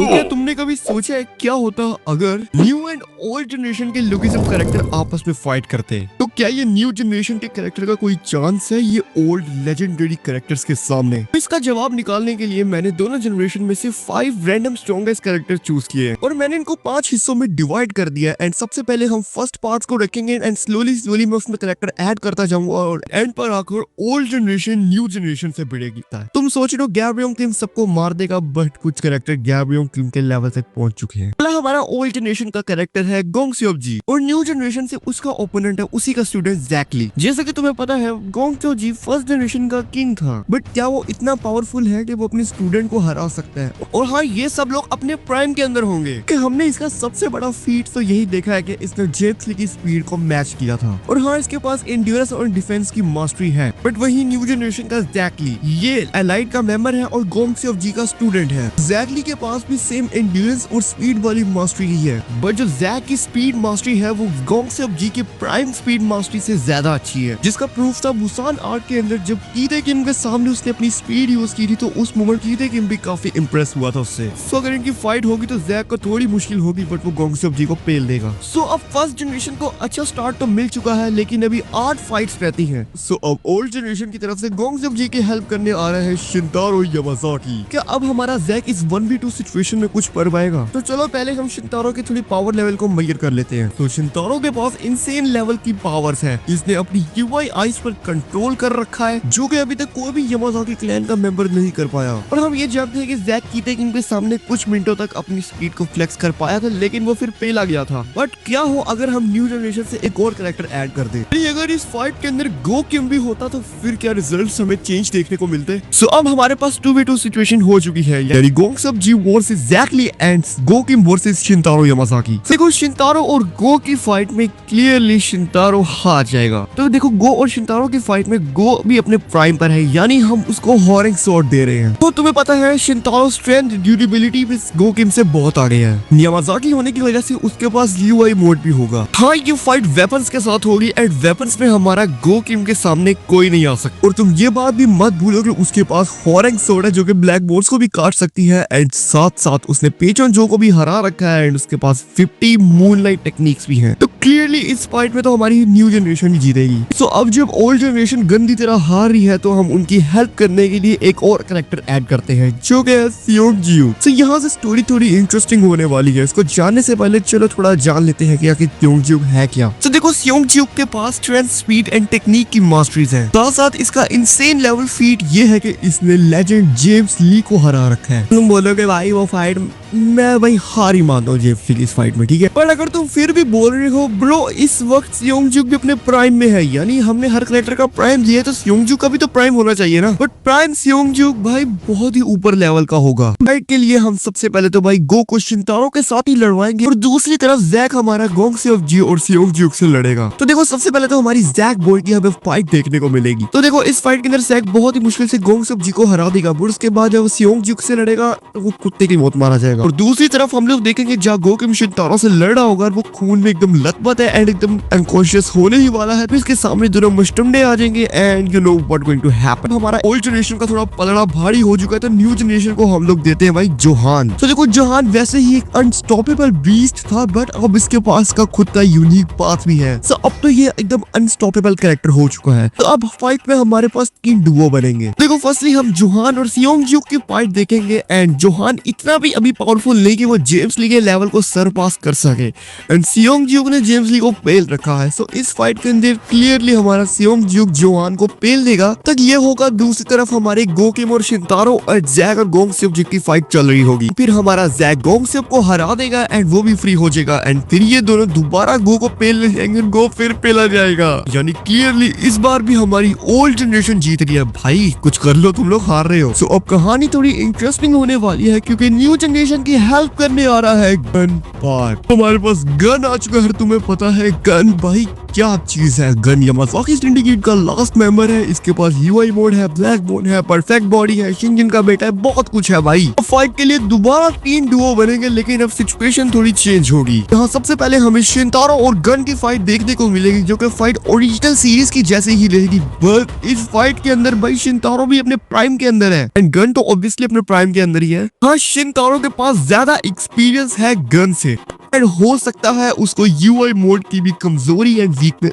तो क्या तुमने कभी सोचा है क्या होता अगर न्यू एंड ओल्ड जनरेशन के लुकिज्म कैरेक्टर आपस में फाइट करते? तो क्या ये न्यू जनरेशन के कैरेक्टर का कोई चांस है ये ओल्ड लेजेंडरी कैरेक्टर्स के सामने? तो इसका जवाब निकालने के लिए मैंने दोनों जनरेशन में से 5 रैंडम स्ट्रॉन्गेस्ट कैरेक्टर चूज किए हैं और मैंने इनको 5 हिस्सों में डिवाइड कर दिया। एंड सबसे पहले हम फर्स्ट पार्ट्स को रखेंगे एंड स्लोली मैं उसमें कैरेक्टर ऐड करता जाऊंगा और एंड पर आकर ओल्ड जनरेशन न्यू जनरेशन से भिड़ेगी। तुम सोच रहे हो गैब्रियल किम सबको मार देगा, बट कुछ कैरेक्टर गैब्रियल किम के लेवल तक पहुंच चुके हैं। पहला हमारा ओल्ड जनरेशन का कैरेक्टर है गोंग सेओब जी और न्यू जनरेशन से उसका ओपोनेंट है उसी का स्टूडेंट ज़ैक ली। जैसा कि तुम्हें पता है गोंग सेओब जी फर्स्ट जनरेशन का किंग था, बट क्या वो इतना पावरफुल है कि वो अपने स्टूडेंट को हरा सकता है? और हाँ, ये सब लोग अपने प्राइम के अंदर होंगे कि हमने इसका सबसे बड़ा फीट तो यही देखा है कि इसने जेट ली की स्पीड को मैच किया था। और हाँ, इसके पास एंड्योरेंस और डिफेंस की मास्टरी है। बट वही न्यू जनरेशन का ज़ैक ली ये एलाइड का मेंबर है और गोंग सेओब जी का स्टूडेंट है। ज़ैक ली के पास भी सेम एंड्योरेंस और स्पीड वाली मास्टरी ही है, बट जो ज़ैक की स्पीड मास्टरी है वो गोंग सेओब जी के प्राइम स्पीड मास्टरी से ज्यादा अच्छी है, जिसका प्रूफ था मुसान आर्क के अंदर जब कीते किम के सामने उसने अपनी स्पीड यूज की थी तो उस मोमेंट कीते किम भी काफी इंप्रेस हुआ था उससे। सो अगर इनकी फाइट होगी तो ज़ैक को थोड़ी मुश्किल होगी, बट वो गोंग सेओब जी को पेल देगा। सो अब फर्स्ट जनरेशन को अच्छा स्टार्ट तो मिल चुका है, लेकिन अभी 8 फाइट्स रहती हैं। सो अब ओल्ड जनरेशन की तरफ से गोंग सेओब जी की हेल्प करने आ रहा है शिनतारो यामाजाकी। क्या अब हमारा ज़ैक इस 1v2 सिचुएशन में कुछ कर पाएगा? तो चलो पहले हम शिनतारो की थोड़ी पावर लेवल को मेजर कर लेते हैं। तो शिनतारो के पास इंसेन लेवल की पावर्स है। इसने अपनी यूआई आइस पर कंट्रोल कर रखा है, जो कि अभी तक कोई भी यामाजाकी क्लैन का मेंबर नहीं कर पाया। और हम ये जानते हैं कि ज़ैक कीते किम के सामने कुछ मिनटों तक अपनी स्पीड को फ्लेक्स कर पाया था, लेकिन वो फिर पेला गया था। बट क्या हो अगर हम न्यू जनरेशन से एक और कैरेक्टर ऐड कर दे? अगर इस फाइट के अंदर गो किम भी होता तो फिर क्या रिजल्ट्स हमें चेंज देखने को मिलते? सो अब हमारे पास 2v2 सिचुएशन हो चुकी है, यानी Gong Seob Ji versus Zach Lee and Go Kim versus Shintaro Yamazaki. देखो शिनतारो और गो की फाइट में क्लियरली शिनतारो हार जाएगा। तो देखो गो और शिनतारो की फाइट में गो भी अपने प्राइम पर है, यानी हम उसको हॉरिंग स्वॉर्ड दे रहे हैं। तो तुम्हें पता है शिनतारो स्ट्रेंथ ड्यूरेबिलिटी में गो किम से बहुत आगे है। यामाजाकी होने की वजह से उसके पास यूआई मोड भी होगा। हाँ, ये फाइट वेपन्स के साथ होगी एंड वेपन्स में हमारा गो किम के सामने कोई नहीं आ सकता। और तुम ये बात भी मत भूलो कि उसके पास हॉरिंग स्वॉर्ड है जो कि ब्लैक बोर्ड्स को भी काट सकती है एंड साथ साथ उसने पेचोन जो को भी हरा रखा है एंड उसके पास 50 मूनलाइट टेक्निक्स भी हैं। तो क्लियरली इस फाइट में तो हमारी न्यू जनरेशन ही जीतेगी। सो अब जब ओल्ड जनरेशन गंदी तरह हार रही है तो हम उनकी हेल्प करने के लिए एक और कैरेक्टर ऐड करते हैं जो कि है सियोंग जियू। सो यहाँ से स्टोरी थोड़ी इंटरेस्टिंग होने वाली है। इसको जानने से पहले चलो थोड़ा जान लेते हैं कि आखिर सियोंग जियू है क्या। तो देखो सियोंग जियू के पास स्ट्रेंथ, स्पीड एंड टेक्निक की मास्टरीज है। साथ साथ इसका इंसेन लेवल फीट ये है कि इसने लेजेंड जेम्स ली को हरा रखा है। तुम बोलोगे भाई वो फाइट मैं भाई हार ही मानता हूँ जेम्स ली इस फाइट में, ठीक है। पर अगर तुम फिर भी बोल रहे हो ब्रो इस वक्त सियोंग जियू भी अपने प्राइम में है, यानी हमने हर कैरेक्टर का प्राइम दिया तो सियोंग जियू का भी तो प्राइम होना चाहिए ना। बट प्राइम सियोंग जियू भाई बहुत ही ऊपर लेवल का होगा। फाइट के लिए हम सबसे पहले तो भाई गो को शिनतारो के साथ ही लड़वाएंगे और दूसरी तरफ ज़ैक हमारा गोंग सेओब जी और सियोंग जियू से लड़ेगा। तो देखो सबसे पहले तो हमारी ज़ैक बॉय की हमें फाइट देखने को मिलेगी। तो देखो इस फाइट के अंदर ज़ैक बहुत ही मुश्किल से गोंग सेओब जी को हरा देगा, और उसके बाद जब सियोंग जियू से लड़ेगा तो वो कुत्ते की मौत मारा जाएगा। और दूसरी तरफ हम लोग देखेंगे जहाँ गो किम शिनतारो से लड़ रहा होगा, वो खून में एकदम लथपथ है एंड एकदम अनकॉन्शियस होने ही वाला है। तो इसके सामने दोनों मुश्तमडे आ जाएंगे and you know what going to happen. हमारा ओल्ड जनरेशन का थोड़ा पलड़ा भारी हो चुका है, तो न्यू जनरेशन को हम लोग देते हैं भाई जोहान। तो देखो जोहान वैसे ही एक अनस्टॉपेबल बीस्ट था, बट अब इसके पास का खुद का यूनिक पाथ भी है। सो अब तो ये एकदम अनस्टॉपेबल कैरेक्टर हो चुका है। तो अब फाइट में हमारे पास 3 डुओ बनेंगे। देखो फर्स्टली हम जोहान और सियोंग जियू की फाइट देखेंगे एंड जोहान इतना भी अभी पावरफुल नहीं कि वो जेम्स ली के लेवल को सरपास कर सके एंड सियोंग जियू ने जेम्स ली को पेल रखा है। सो इस फाइट के अंदर क्लियरली हमारा सियोंग जियू जोहान को पेल देगा। तक ये होगा दूसरी तरफ हमारे गो किम और शिनतारो और ज़ैक और गोंग सेओब जी की फाइट चल रही होगी। फिर हमारा ज़ैक गोंग सेओब को हरा देगा एंड वो भी फ्री हो जाएगा एंड फिर ये दोनों दोबारा गो को पेल जाएंगे, गो फिर पेला जाएगा। यानी क्लियरली इस बार भी हमारी ओल्ड जनरेशन जीत रही है। भाई कुछ कर लो, तुम लोग हार रहे हो। सो अब कहानी थोड़ी इंटरेस्टिंग होने वाली है क्योंकि न्यू जनरेशन की हेल्प करने आ रहा है गन पार्ट। हमारे पास गन आ चुका है, तुम्हें पता है गन भाई क्या चीज है गन। यामाज़ाकी सिंडिकेट का लास्ट मेंबर है, इसके पास यूआई मोड है, ब्लैक मोड है, परफेक्ट बॉडी है, शिनजिन का बेटा है, बहुत कुछ है भाई। फाइट के लिए दोबारा 3 डुओ बनेंगे, लेकिन अब सिचुएशन थोड़ी चेंज होगी। यहाँ सबसे पहले हमें शिनतारो और गन की फाइट देखने को मिलेगी, जो कि फाइट ओरिजिनल सीरीज की जैसे ही रहेगी। बट इस फाइट के अंदर भाई शिनतारो भी अपने प्राइम के अंदर है एंड गन तो ऑब्वियसली अपने प्राइम के अंदर ही है। हाँ, शिनतारो के पास ज्यादा एक्सपीरियंस है गन से एंड हो सकता है उसको यूआई मोड की भी कमजोरी एंड वीकनेस,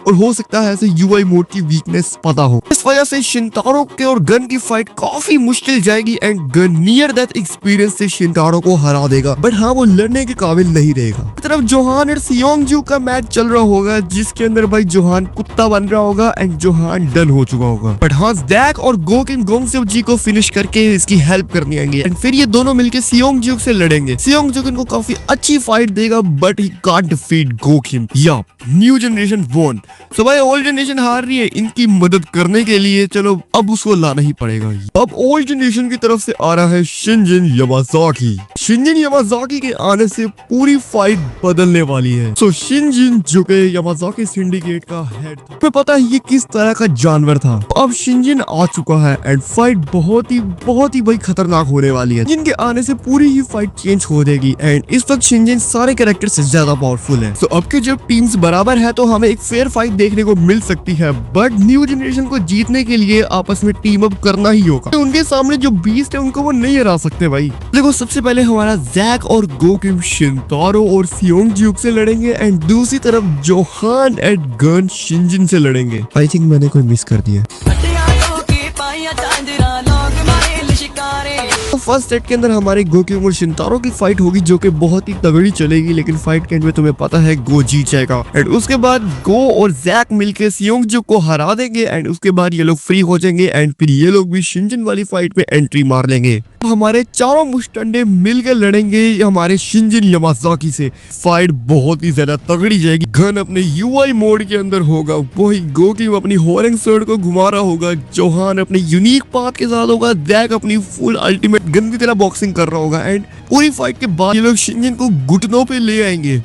और हो सकता है ऐसे यूआई मोड की वीकनेस पता हो। इस वजह से शिनतारो के और गन की फाइट काफी मुश्किल जाएगी and gun near death experience से शिनतारो को हरा देगा, बट हाँ वो लड़ने के काबिल नहीं रहेगा। तरफ जोहान और सियोंगजू का मैच चल रहा होगा, जिसके अंदर भाई जोहान कुत्ता बन रहा होगा एंड जोहान डन हो चुका होगा। बट हाँ, ज़ैक और गोकिन गोंगसेप जी को फिनिश करके इसकी हेल्प करनी आएंगे एंड फिर ये दोनों मिलकर सियोंगजू से लड़ेंगे। सियोंगजू इनको काफी अच्छी फाइट देगा, बट ही कांट डिफीट गोकिन। या न्यू जनरेशन वॉन। सो भाई ओल्ड जनरेशन हार रही है, इनकी मदद करने के लिए चलो अब उसको लाना ही पड़ेगा। अब ओल्ड जनरेशन की तरफ से आ रहा है शिनजिन यामाज़ाकी। शिनजिन यामाज़ाकी के आने से पूरी फाइट बदलने वाली है। सो शिनजिन जो कि यामाज़ाकी सिंडिकेट का हेड था, तुम्हें पता है ये किस तरह का जानवर था। अब शिनजिन आ चुका है एंड फाइट बहुत ही भाई खतरनाक होने वाली है। जिनके आने से पूरी ही फाइट चेंज हो जाएगी एंड इस वक्त शिनजिन सारे कैरेक्टर से ज्यादा पावरफुल है। सो अब के जब टीम्स बराबर है तो हमें एक फेयर फाइट देखने को मिल सकती है, बट न्यू जनरेशन को जीतने के लिए आपस में टीम अप करना ही होगा। तो उनके सामने जो बीस्ट है उनको वो नहीं हरा सकते भाई। देखो सबसे पहले हमारा ज़ैक और गोकिन शिनतारो और सियोंगजू से लड़ेंगे एंड दूसरी तरफ जोहान एंड गन शिनजिन से लड़ेंगे। आई थिंक मैंने कोई मिस कर दिया। तो फर्स्ट सेट के अंदर हमारे गोकिन और शिनतारो की फाइट होगी, जो कि बहुत ही तगड़ी चलेगी, लेकिन फाइट के एंड में तुम्हें पता है गो जीत जाएगा एंड उसके बाद गो और ज़ैक मिलके सियोंगजू को हरा देंगे एंड उसके बाद ये लोग फ्री हो जाएंगे एंड फिर ये लोग भी शिनजिन वाली फाइट में एंट्री मार लेंगे। हमारे चारों मुस्टंडे मिलकर लड़ेंगे हमारे शिनजिन यामाज़ाकी से। फाइट बहुत ही ज्यादा तगड़ी जाएगी। गन अपने यूआई मोड के अंदर होगा, वही गोकिन अपनी होरिंग स्वॉर्ड को घुमा रहा होगा, जोहान अपने यूनिक पाथ के साथ होगा, ज़ैक अपनी फुल अल्टीमेट गन की तरह बॉक्सिंग कर रहा होगा एंड पूरी फाइट के बाद ये लोग शिनजिन को घुटनों पे ले आएंगे,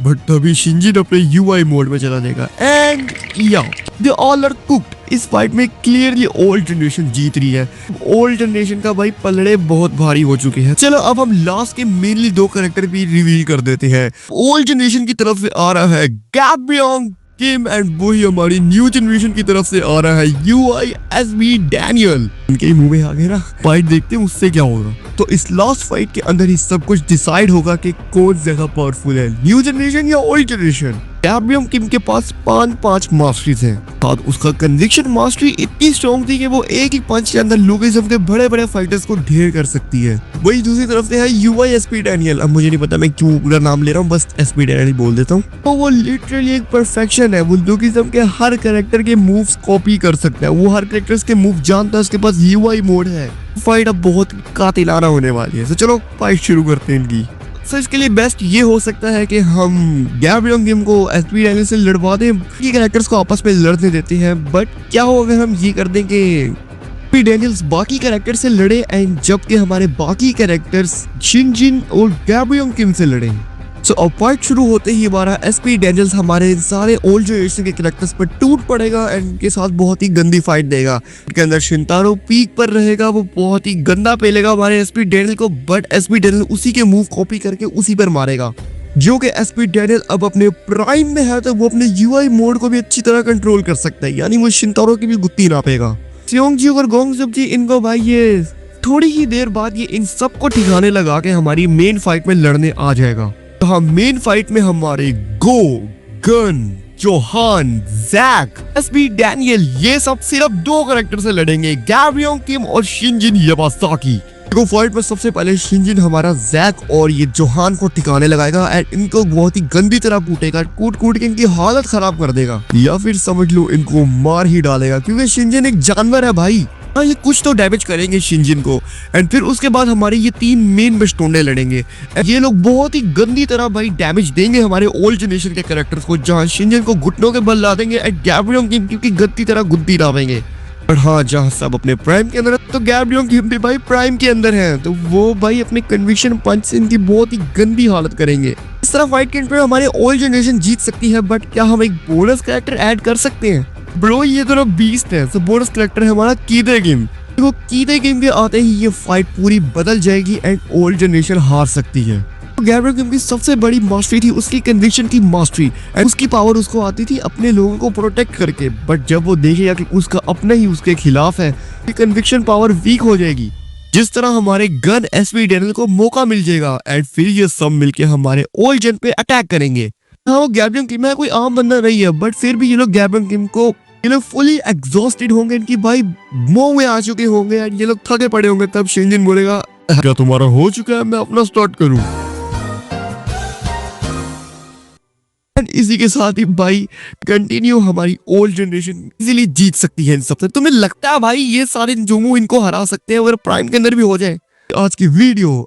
बट तभी शिनजिन अपने यूआई मोड में चला जाएगा एंड या दे ऑल आर कुक्ड। इस फाइट में क्लियरली ओल्ड जनरेशन जीत रही है। ओल्ड जनरेशन का भाई पलड़े बहुत भारी हो चुके हैं। चलो अब हम लास्ट के मेनली 2 कैरेक्टर भी रिवील कर देते हैं। ओल्ड जनरेशन की तरफ से आ रहा है गैब्रियन किम एंड वही हमारी न्यू जनरेशन की तरफ से आ रहा है यूआईएसबी डैनियल। इनके मुंह में आ गए ना, फाइट देखते हैं उससे क्या होगा। तो इस लास्ट फाइट के अंदर ही सब कुछ डिसाइड होगा कि कौन ज्यादा पावरफुल है, न्यू जनरेशन या ओल्ड जनरेशन। गैब्रियन किम के पास 5 मास्टरीज हैं, और उसका कन्विक्शन मास्टरी इतनी स्ट्रॉन्ग थी कि वो एक ही पंच के अंदर लुकिज्म के बड़े फाइटर्स को ढेर कर सकती है। वही दूसरी तरफ से है यूआईएसपी डैनियल। अब मुझे नहीं पता मैं क्यों पूरा नाम ले रहा हूँ, बस एसपी डैनियल बोल देता हूँ। तो वो लिटरली एक परफेक्शन है। वो लुकिज्म के हर कैरेक्टर के मूव्स कॉपी कर सकता है, वो हर कैरेक्टर्स के मूव जानता है, उसके पास यूआई मोड है। फाइट अब बहुत कातिलाना होने वाली है। तो चलो फाइट शुरू करते हैं इनकी। सो इसके लिए बेस्ट ये हो सकता है कि हम गैब्रियन किम को एसपी डैनियल से लड़वा दें, ये कैरेक्टर्स को आपस में लड़ने देते हैं। बट क्या हो अगर हम ये कर दें कि एसपी डैनियल्स बाकी कैरेक्टर से लड़े एंड जबकि हमारे बाकी कैरेक्टर्स शिनजिन और गैब्रियन किम से लड़े। सो अब फाइट शुरू होते ही हमारा एसपी डैनियल्स हमारे सारे ओल्ड जनरेशन के कैरेक्टर्स पर टूट पड़ेगा एंड उनके साथ बहुत ही गंदी फाइट देगा। उनके अंदर शिनतारो पीक पर रहेगा, वो बहुत ही गंदा पेलेगा हमारे एसपी डैनियल को, बट एसपी डैनियल उसी के मूव कॉपी करके उसी पर मारेगा। जो कि एसपी डैनियल अब अपने प्राइम में है तो वो अपने यूआई मोड को भी अच्छी तरह कंट्रोल कर सकता है, यानी वो शिनतारो की भी गुत्ती नापेगा। सियोंगजू और गोंगसेप जी इनको भाई ये थोड़ी ही देर बाद ये इन सबको ठिकाने लगा के हमारी मेन फाइट में लड़ने आ जाएगा। तो हम मेन फाइट में हमारे Go, Gun, Johan, Zach, SP Daniel ये सब सिर्फ 2 कैरेक्टर से लड़ेंगे, गैब्रियन किम और शिनजिन यामाज़ाकी। देखो फाइट में सबसे पहले शिनजिन हमारा ज़ैक और ये जोहान को ठिकाने लगाएगा एंड इनको बहुत ही गंदी तरह कूटेगा, कूट के इनकी हालत खराब कर देगा, या फिर समझ लो इनको मार ही डालेगा, क्योंकि शिनजिन एक जानवर है भाई। हाँ, ये कुछ तो डैमेज करेंगे शिनजिन को एंड फिर उसके बाद हमारे ये 3 मेन बस्टोंडे लड़ेंगे। ये लोग बहुत ही गंदी तरह भाई डैमेज देंगे हमारे ओल्ड जनरेशन के कैरेक्टर्स को, जहाँ शिनजिन को घुटनों के बल ला देंगे एंड गैब्रियन किम की गंदी तरह गुद्दी डालेंगे। पर हाँ, जहाँ सब अपने प्राइम के अंदर है, तो गैब्रियल किम भी भाई प्राइम के अंदर हैं, तो वो भाई अपने कन्विक्शन पंच से इनकी बहुत ही गंदी हालत करेंगे। इस तरह फाइट के एंड पे हमारी ओल्ड जनरेशन जीत सकती है, बट क्या हम एक बोनस कैरेक्टर ऐड कर सकते हैं? ब्रो ये दोनों बीस्ट है, तो बोनस कैरेक्टर है हमारा कीदे गेम। देखो कीदे गेम के आते ही ये फाइट पूरी बदल जाएगी एंड ओल्ड जनरेशन हार सकती है। गैब्रियल किम की सबसे बड़ी मास्टरी थी उसकी कन्विक्शन की मास्टरी, एंड उसकी पावर उसको आती थी अपने लोगों को प्रोटेक्ट करके, बट जब वो देखेगा कि उसका अपना ही उसके खिलाफ है, कन्विक्शन पावर वीक हो जाएगी। जिस तरह हमारे गन एसपी डैनियल को मौका मिल जाएगा एंड फिर ये सब मिलके हमारे ओल्ड जन पे अटैक करेंगे। हाँ, वो गैब्रियल किम है, कोई आम बंदा नहीं है, बट फिर भी ये लोग गैब्रियल किम को ये लोग फुली एग्जॉस्टेड होंगे, इनकी भाई मोह में आ चुके होंगे एंड ये लोग थके पड़े होंगे। तब शिनजिन बोलेगा क्या तुम्हारा हो चुका है, मैं अपना स्टार्ट करूं। एंड इसी के साथ ही भाई कंटिन्यू हमारी ओल्ड जनरेशन इजीली जीत सकती है इन सबसे। तुम्हें लगता है भाई ये सारे जोमो इनको हरा सकते हैं अगर प्राइम के अंदर भी हो जाए? आज की वीडियो